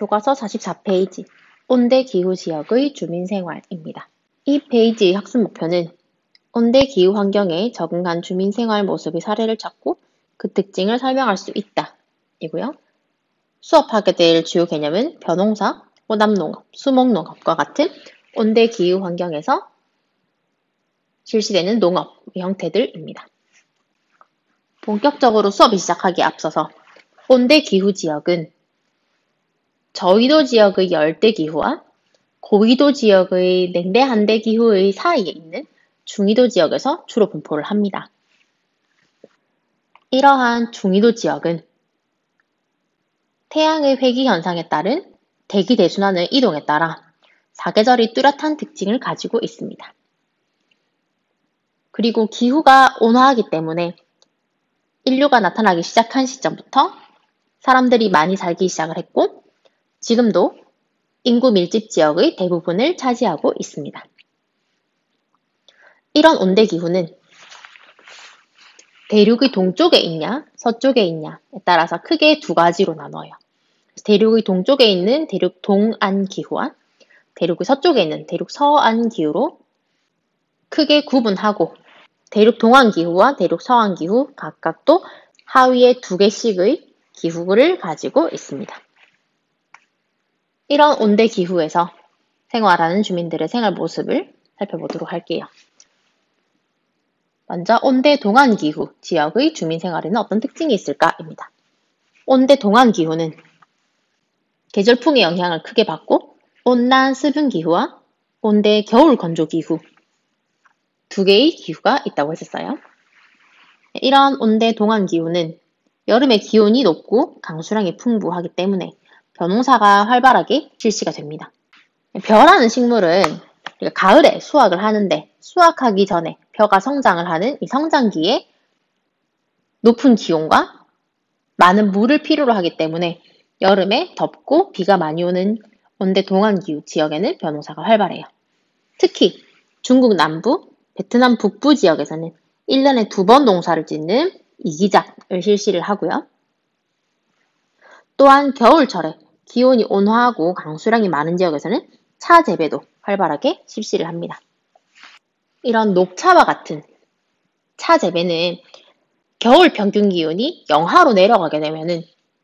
교과서 44페이지 온대기후지역의 주민생활입니다. 이 페이지의 학습 목표는 온대기후 환경에 적응한 주민생활 모습의 사례를 찾고 그 특징을 설명할 수 있다 이고요. 수업하게 될 주요 개념은 벼농사, 오남농업, 수목농업과 같은 온대기후 환경에서 실시되는 농업의 형태들입니다. 본격적으로 수업이 시작하기에 앞서서 온대기후지역은 저위도 지역의 열대기후와 고위도 지역의 냉대한대기후의 사이에 있는 중위도 지역에서 주로 분포를 합니다. 이러한 중위도 지역은 태양의 회귀 현상에 따른 대기 대순환의 이동에 따라 사계절이 뚜렷한 특징을 가지고 있습니다. 그리고 기후가 온화하기 때문에 인류가 나타나기 시작한 시점부터 사람들이 많이 살기 시작을 했고 지금도 인구 밀집 지역의 대부분을 차지하고 있습니다. 이런 온대기후는 대륙의 동쪽에 있냐 서쪽에 있냐에 따라서 크게 두 가지로 나눠요. 대륙의 동쪽에 있는 대륙 동안기후와 대륙의 서쪽에 있는 대륙 서안기후로 크게 구분하고 대륙 동안기후와 대륙 서안기후 각각도 하위에 두 개씩의 기후를 가지고 있습니다. 이런 온대기후에서 생활하는 주민들의 생활 모습을 살펴보도록 할게요. 먼저 온대 동안기후 지역의 주민생활에는 어떤 특징이 있을까입니다. 온대 동안기후는 계절풍의 영향을 크게 받고 온난 수분기후와 온대 겨울 건조기후 두 개의 기후가 있다고 했었어요. 이런 온대 동안기후는 여름에 기온이 높고 강수량이 풍부하기 때문에 벼농사가 활발하게 실시가 됩니다. 벼라는 식물은 가을에 수확을 하는데 수확하기 전에 벼가 성장을 하는 이 성장기에 높은 기온과 많은 물을 필요로 하기 때문에 여름에 덥고 비가 많이 오는 온대 동안기후 지역에는 벼농사가 활발해요. 특히 중국 남부, 베트남 북부 지역에서는 1년에 2번 농사를 짓는 이기작을 실시를 하고요. 또한 겨울철에 기온이 온화하고 강수량이 많은 지역에서는 차 재배도 활발하게 실시를 합니다. 이런 녹차와 같은 차 재배는 겨울 평균 기온이 영하로 내려가게 되면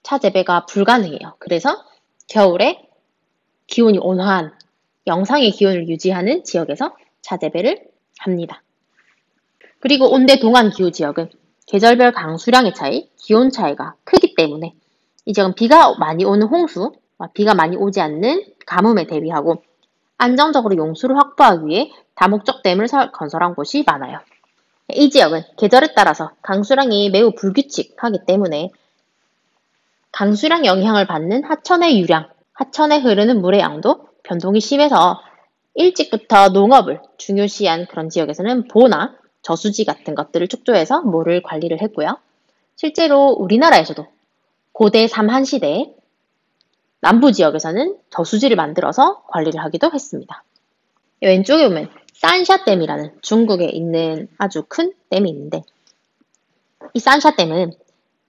차 재배가 불가능해요. 그래서 겨울에 기온이 온화한 영상의 기온을 유지하는 지역에서 차 재배를 합니다. 그리고 온대 동안 기후 지역은 계절별 강수량의 차이, 기온 차이가 크기 때문에 이 지역은 비가 많이 오는 홍수, 비가 많이 오지 않는 가뭄에 대비하고 안정적으로 용수를 확보하기 위해 다목적 댐을 건설한 곳이 많아요. 이 지역은 계절에 따라서 강수량이 매우 불규칙하기 때문에 강수량 영향을 받는 하천의 유량, 하천에 흐르는 물의 양도 변동이 심해서 일찍부터 농업을 중요시한 그런 지역에서는 보나 저수지 같은 것들을 축조해서 물을 관리를 했고요. 실제로 우리나라에서도 고대 삼한시대에 남부 지역에서는 저수지를 만들어서 관리를 하기도 했습니다. 왼쪽에 보면 산샤댐이라는 중국에 있는 아주 큰 댐이 있는데 이 산샤댐은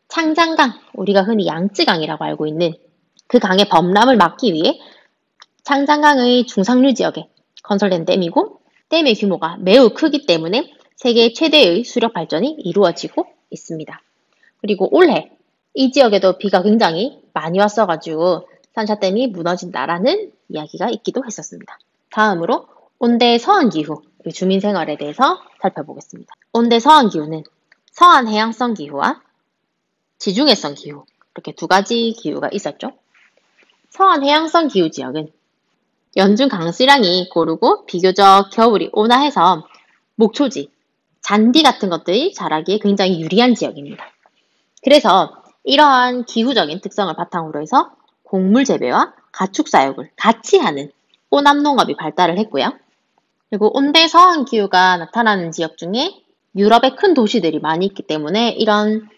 창장강, 우리가 흔히 양쯔강이라고 알고 있는 그 강의 범람을 막기 위해 창장강의 중상류 지역에 건설된 댐이고 댐의 규모가 매우 크기 때문에 세계 최대의 수력 발전이 이루어지고 있습니다. 그리고 올해 이 지역에도 비가 굉장히 많이 왔어가지고 산샤댐이 무너진다라는 이야기가 있기도 했었습니다. 다음으로 온대 서안기후, 주민생활에 대해서 살펴보겠습니다. 온대 서안기후는 서안 해양성 기후와 지중해성 기후, 이렇게 두 가지 기후가 있었죠. 서안 해양성 기후 지역은 연중 강수량이 고르고 비교적 겨울이 온화해서 목초지, 잔디 같은 것들이 자라기에 굉장히 유리한 지역입니다. 그래서 이러한 기후적인 특성을 바탕으로 해서 곡물 재배와 가축 사육을 같이 하는 오남농업이 발달을 했고요. 그리고 온대 서안 기후가 나타나는 지역 중에 유럽의 큰 도시들이 많이 있기 때문에 이런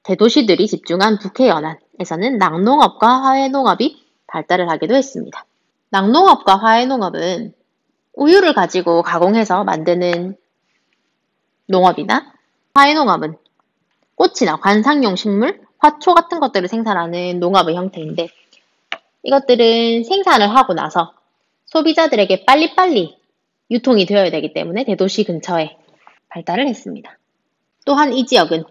대도시들이 집중한 북해 연안에서는 낙농업과 화훼농업이 발달을 하기도 했습니다. 낙농업과 화훼농업은 우유를 가지고 가공해서 만드는 농업이나 화훼농업은 꽃이나 관상용 식물, 화초 같은 것들을 생산하는 농업의 형태인데 이것들은 생산을 하고 나서 소비자들에게 빨리빨리 유통이 되어야 되기 때문에 대도시 근처에 발달을 했습니다. 또한 이 지역은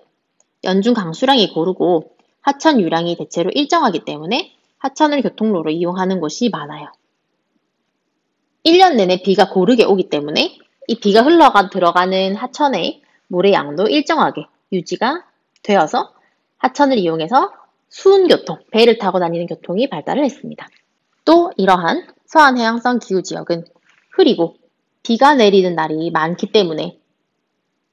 연중 강수량이 고르고 하천 유량이 대체로 일정하기 때문에 하천을 교통로로 이용하는 곳이 많아요. 1년 내내 비가 고르게 오기 때문에 이 비가 흘러가 들어가는 하천의 물의 양도 일정하게 유지가 되어서 하천을 이용해서 수운교통, 배를 타고 다니는 교통이 발달을 했습니다. 또 이러한 서한 해양성 기후지역은 흐리고 비가 내리는 날이 많기 때문에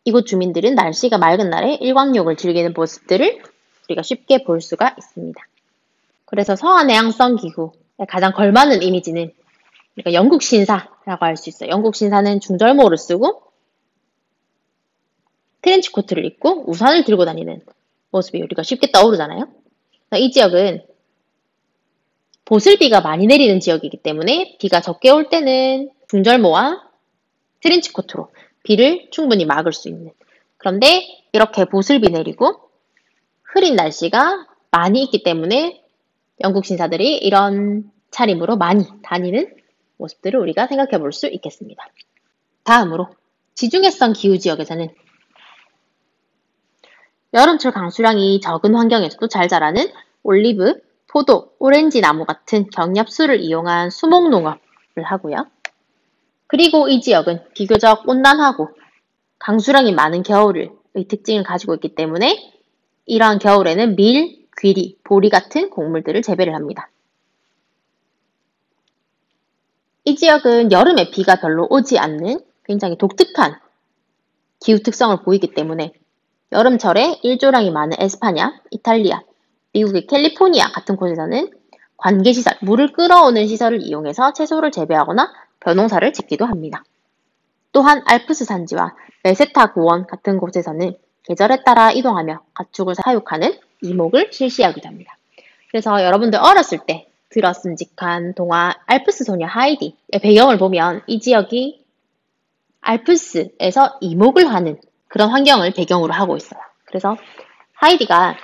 이곳 주민들은 날씨가 맑은 날에 일광욕을 즐기는 모습들을 우리가 쉽게 볼 수가 있습니다. 그래서 서한 해양성 기후에 가장 걸맞는 이미지는 우리가 영국 신사라고 할 수 있어요. 영국 신사는 중절모를 쓰고 트렌치코트를 입고 우산을 들고 다니는 모습이 우리가 쉽게 떠오르잖아요. 이 지역은 보슬비가 많이 내리는 지역이기 때문에 비가 적게 올 때는 중절모와 트렌치코트로 비를 충분히 막을 수 있는. 그런데 이렇게 보슬비 내리고 흐린 날씨가 많이 있기 때문에 영국 신사들이 이런 차림으로 많이 다니는 모습들을 우리가 생각해 볼 수 있겠습니다. 다음으로 지중해성 기후지역에서는 여름철 강수량이 적은 환경에서도 잘 자라는 올리브, 포도, 오렌지 나무 같은 경렵수를 이용한 수목농업을 하고요. 그리고 이 지역은 비교적 온난하고 강수량이 많은 겨울의 특징을 가지고 있기 때문에 이러한 겨울에는 밀, 귀리, 보리 같은 곡물들을 재배를 합니다. 이 지역은 여름에 비가 별로 오지 않는 굉장히 독특한 기후 특성을 보이기 때문에 여름철에 일조량이 많은 에스파냐, 이탈리아, 미국의 캘리포니아 같은 곳에서는 관계시설, 물을 끌어오는 시설을 이용해서 채소를 재배하거나 벼농사를 짓기도 합니다. 또한 알프스 산지와 메세타 고원 같은 곳에서는 계절에 따라 이동하며 가축을 사육하는 이목을 실시하기도 합니다. 그래서 여러분들 어렸을 때 들었음직한 동화 알프스 소녀 하이디의 배경을 보면 이 지역이 알프스에서 이목을 하는 그런 환경을 배경으로 하고 있어요. 그래서 하이디가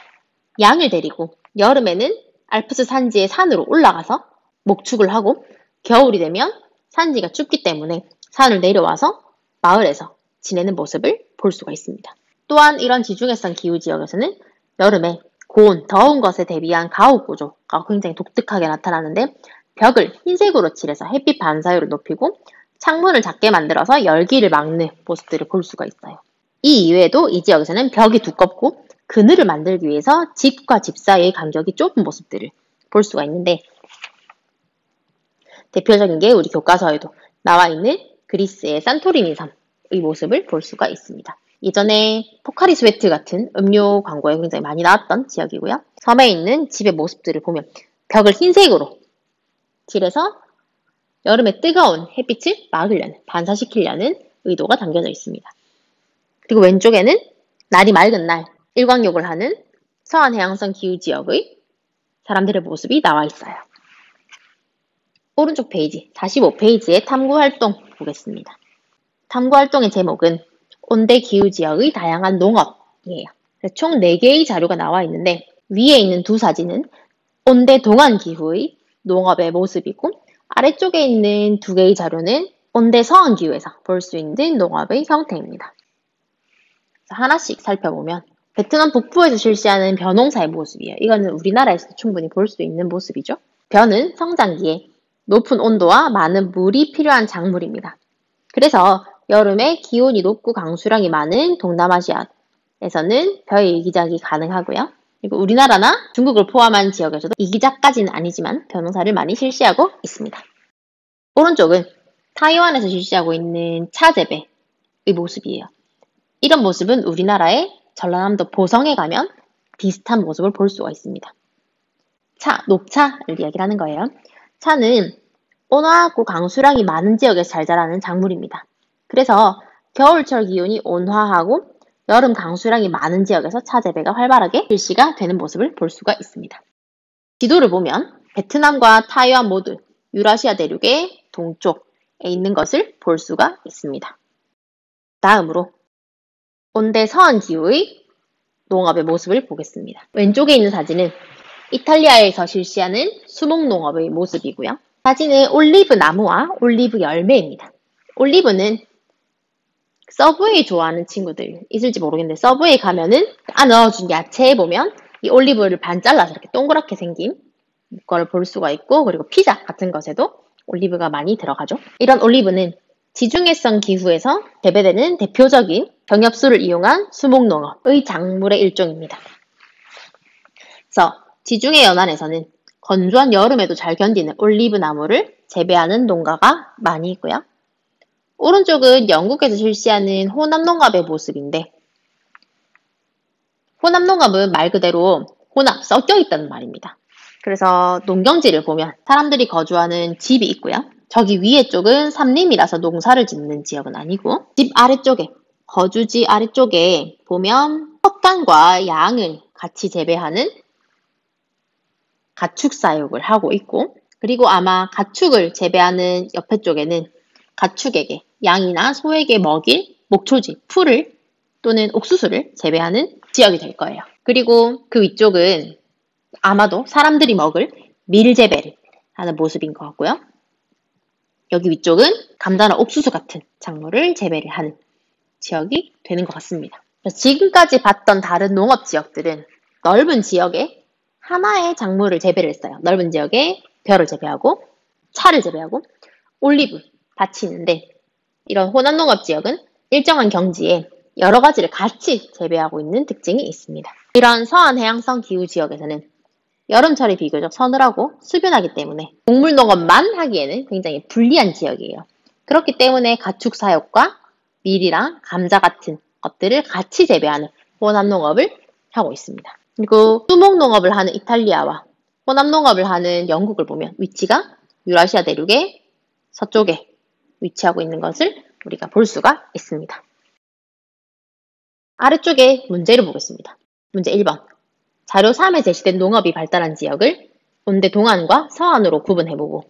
양을 데리고 여름에는 알프스 산지의 산으로 올라가서 목축을 하고 겨울이 되면 산지가 춥기 때문에 산을 내려와서 마을에서 지내는 모습을 볼 수가 있습니다. 또한 이런 지중해성 기후지역에서는 여름에 고온, 더운 것에 대비한 가옥 구조가 굉장히 독특하게 나타나는데 벽을 흰색으로 칠해서 햇빛 반사율을 높이고 창문을 작게 만들어서 열기를 막는 모습들을 볼 수가 있어요. 이 이외에도 이 지역에서는 벽이 두껍고 그늘을 만들기 위해서 집과 집 사이의 간격이 좁은 모습들을 볼 수가 있는데 대표적인 게 우리 교과서에도 나와 있는 그리스의 산토리니 섬의 모습을 볼 수가 있습니다. 예전에 포카리 스웨트 같은 음료 광고에 굉장히 많이 나왔던 지역이고요. 섬에 있는 집의 모습들을 보면 벽을 흰색으로 칠해서 여름에 뜨거운 햇빛을 막으려는, 반사시키려는 의도가 담겨져 있습니다. 그리고 왼쪽에는 날이 맑은 날 일광욕을 하는 서한 해양성 기후지역의 사람들의 모습이 나와 있어요. 오른쪽 페이지, 45페이지의 탐구활동 보겠습니다. 탐구활동의 제목은 온대 기후지역의 다양한 농업이에요. 총 4개의 자료가 나와 있는데 위에 있는 두 사진은 온대 동안 기후의 농업의 모습이고 아래쪽에 있는 2개의 자료는 온대 서한 기후에서 볼 수 있는 농업의 형태입니다. 하나씩 살펴보면 베트남 북부에서 실시하는 벼농사의 모습이에요. 이거는 우리나라에서도 충분히 볼 수 있는 모습이죠. 벼는 성장기에 높은 온도와 많은 물이 필요한 작물입니다. 그래서 여름에 기온이 높고 강수량이 많은 동남아시아에서는 벼의 이기작이 가능하고요. 그리고 우리나라나 중국을 포함한 지역에서도 이기작까지는 아니지만 벼농사를 많이 실시하고 있습니다. 오른쪽은 타이완에서 실시하고 있는 차 재배의 모습이에요. 이런 모습은 우리나라의 전라남도 보성에 가면 비슷한 모습을 볼 수가 있습니다. 차, 녹차를 이야기를 하는 거예요. 차는 온화하고 강수량이 많은 지역에서 잘 자라는 작물입니다. 그래서 겨울철 기온이 온화하고 여름 강수량이 많은 지역에서 차 재배가 활발하게 실시가 되는 모습을 볼 수가 있습니다. 지도를 보면 베트남과 타이완 모두 유라시아 대륙의 동쪽에 있는 것을 볼 수가 있습니다. 다음으로 온대 서한 기후의 농업의 모습을 보겠습니다. 왼쪽에 있는 사진은 이탈리아에서 실시하는 수목농업의 모습이고요. 사진은 올리브 나무와 올리브 열매입니다. 올리브는 서브웨이 좋아하는 친구들 있을지 모르겠는데 서브웨이 가면은 넣어준 야채에 보면 이 올리브를 반 잘라서 이렇게 동그랗게 생긴 걸 볼 수가 있고, 그리고 피자 같은 것에도 올리브가 많이 들어가죠. 이런 올리브는 지중해성 기후에서 재배되는 대표적인 병엽수를 이용한 수목농업의 작물의 일종입니다. 그래서 지중해 연안에서는 건조한 여름에도 잘 견디는 올리브 나무를 재배하는 농가가 많이 있고요. 오른쪽은 영국에서 실시하는 혼합농업의 모습인데, 혼합농업은 말 그대로 혼합, 섞여 있다는 말입니다. 그래서 농경지를 보면 사람들이 거주하는 집이 있고요. 저기 위에 쪽은 삼림이라서 농사를 짓는 지역은 아니고, 집 아래쪽에, 거주지 아래쪽에 보면 헛간과 양을 같이 재배하는 가축 사육을 하고 있고, 그리고 아마 가축을 재배하는 옆에 쪽에는 가축에게, 양이나 소에게 먹일 목초지, 풀을 또는 옥수수를 재배하는 지역이 될 거예요. 그리고 그 위쪽은 아마도 사람들이 먹을 밀 재배를 하는 모습인 것 같고요. 여기 위쪽은 감자나 옥수수 같은 작물을 재배를 하는 지역이 되는 것 같습니다. 지금까지 봤던 다른 농업 지역들은 넓은 지역에 하나의 작물을 재배를 했어요. 넓은 지역에 벼를 재배하고 차를 재배하고 올리브 밭이 있는데, 이런 혼합농업 지역은 일정한 경지에 여러 가지를 같이 재배하고 있는 특징이 있습니다. 이런 서한 해양성 기후 지역에서는 여름철이 비교적 서늘하고 수변하기 때문에 곡물농업만 하기에는 굉장히 불리한 지역이에요. 그렇기 때문에 가축 사육과 밀이랑 감자 같은 것들을 같이 재배하는 혼합농업을 하고 있습니다. 그리고 수목농업을 하는 이탈리아와 혼합농업을 하는 영국을 보면 위치가 유라시아 대륙의 서쪽에 위치하고 있는 것을 우리가 볼 수가 있습니다. 아래쪽에 문제를 보겠습니다. 문제 1번. 자료 3에 제시된 농업이 발달한 지역을 온대 동안과 서안으로 구분해보고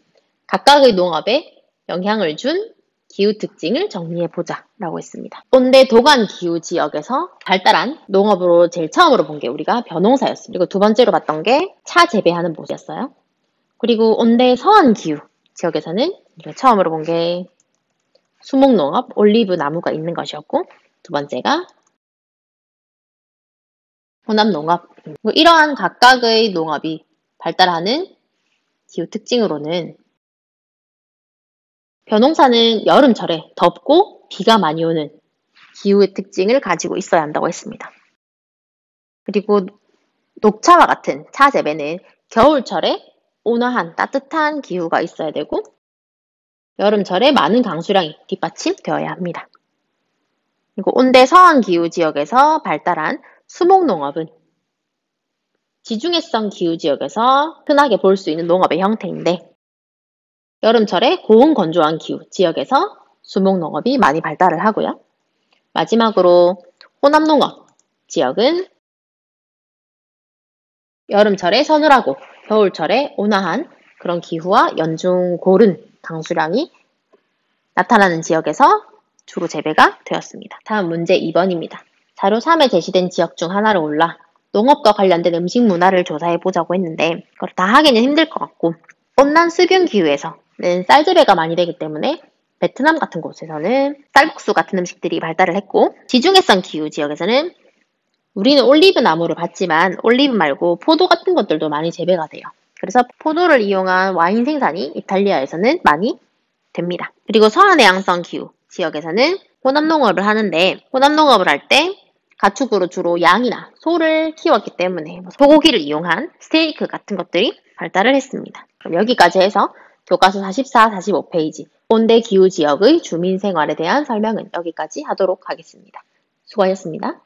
각각의 농업에 영향을 준 기후 특징을 정리해보자 라고 했습니다. 온대 동안 기후 지역에서 발달한 농업으로 제일 처음으로 본 게 우리가 벼농사였습니다. 그리고 두 번째로 봤던 게 차 재배하는 모습이었어요. 그리고 온대 서안 기후 지역에서는 우리가 처음으로 본 게 수목농업, 올리브 나무가 있는 것이었고, 두 번째가 혼합농업. 이러한 각각의 농업이 발달하는 기후 특징으로는 벼농사는 여름철에 덥고 비가 많이 오는 기후의 특징을 가지고 있어야 한다고 했습니다. 그리고 녹차와 같은 차 재배는 겨울철에 온화한 따뜻한 기후가 있어야 되고, 여름철에 많은 강수량이 뒷받침되어야 합니다. 그리고 온대 서한 기후 지역에서 발달한 수목농업은 지중해성 기후 지역에서 흔하게 볼 수 있는 농업의 형태인데, 여름철에 고온 건조한 기후 지역에서 수목농업이 많이 발달을 하고요. 마지막으로 혼합농업 지역은 여름철에 서늘하고 겨울철에 온화한 그런 기후와 연중 고른 강수량이 나타나는 지역에서 주로 재배가 되었습니다. 다음 문제 2번입니다. 자료 3에 제시된 지역 중 하나를 골라 농업과 관련된 음식 문화를 조사해보자고 했는데, 그걸 다 하기는 힘들 것 같고, 온난 수변 기후에서는 쌀 재배가 많이 되기 때문에 베트남 같은 곳에서는 쌀국수 같은 음식들이 발달을 했고, 지중해성 기후 지역에서는 우리는 올리브 나무를 봤지만 올리브 말고 포도 같은 것들도 많이 재배가 돼요. 그래서 포도를 이용한 와인 생산이 이탈리아에서는 많이 됩니다. 그리고 서한해양성 기후 지역에서는 혼합농업을 하는데, 혼합농업을 할 때 가축으로 주로 양이나 소를 키웠기 때문에 소고기를 이용한 스테이크 같은 것들이 발달을 했습니다. 그럼 여기까지 해서 교과서 44, 45페이지 온대 기후 지역의 주민 생활에 대한 설명은 여기까지 하도록 하겠습니다. 수고하셨습니다.